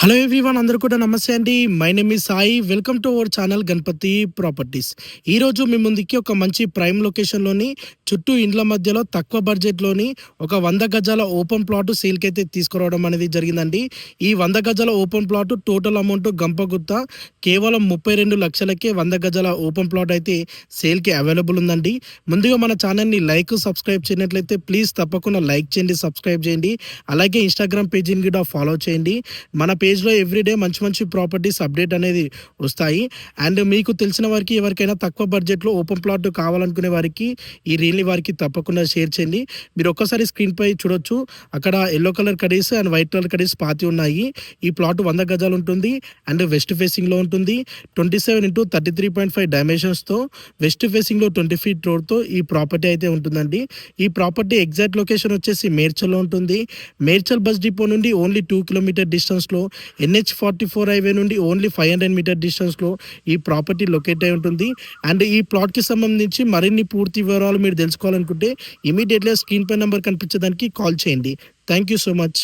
Hello everyone, అందరూ కూడా నమస్తే అండి. My name is Sai. Welcome to our channel Ganapathi properties. ఈరోజు మీ ముందుకి ఒక మంచి ప్రైమ్ లొకేషన్లోని చుట్టూ ఇండ్ల మధ్యలో తక్కువ బడ్జెట్లోని ఒక 100 గజాల ఓపెన్ ప్లాట్ సేల్కి అయితే తీసుకురావడం అనేది జరిగిందండి. ఈ 100 గజాల ఓపెన్ ప్లాట్ టోటల్ అమౌంట్ గంపగుత్త కేవలం 32 లక్షలకే 100 గజాల ఓపెన్ ప్లాట్ అయితే సేల్కి అవైలబుల్ ఉందండి. ముందుగా మన ఛానల్ని సబ్స్క్రైబ్ చేయనట్లయితే ప్లీజ్ తప్పకుండా లైక్ చేయండి, సబ్స్క్రైబ్ చేయండి. అలాగే ఇన్స్టాగ్రామ్ పేజీని కూడా ఫాలో చేయండి. మన పేజ్లో ఎవ్రీడే మంచి మంచి ప్రాపర్టీస్ అప్డేట్ అనేది వస్తాయి. అండ్ మీకు తెలిసిన వారికి ఎవరికైనా తక్కువ బడ్జెట్లో ఓపెన్ ప్లాట్ కావాలనుకునే వారికి ఈ రీల్ని వారికి తప్పకుండా షేర్ చేయండి. మీరు ఒక్కసారి స్క్రీన్పై చూడొచ్చు, అక్కడ ఎల్లో కలర్ కడీస్ అండ్ వైట్ కలర్ కడీస్ పాతి ఉన్నాయి. ఈ ప్లాట్ 100 గజాలు ఉంటుంది అండ్ వెస్ట్ ఫేసింగ్లో ఉంటుంది. 27x33.5 డైమెన్షన్స్తో వెస్ట్ ఫేసింగ్లో 20 ఫీట్ రోడ్తో ఈ ప్రాపర్టీ అయితే ఉంటుందండి. ఈ ప్రాపర్టీ ఎగ్జాక్ట్ లొకేషన్ వచ్చేసి మేడ్చల్లో ఉంటుంది. మేడ్చల్ బస్ డిపో నుండి ఓన్లీ 2 కిలోమీటర్ డిస్టెన్స్లో NH44 హైవే నుండి ఓన్లీ 500 మీటర్ డిస్టెన్స్లో ఈ ప్రాపర్టీ లొకేట్ అయి ఉంటుంది. అండ్ ఈ ప్లాట్కి సంబంధించి మరిన్ని పూర్తి వివరాలు మీరు తెలుసుకోవాలనుకుంటే ఇమీడియట్గా స్క్రీన్ పై నెంబర్ కనిపించడానికి కాల్ చేయండి. Thank you so much.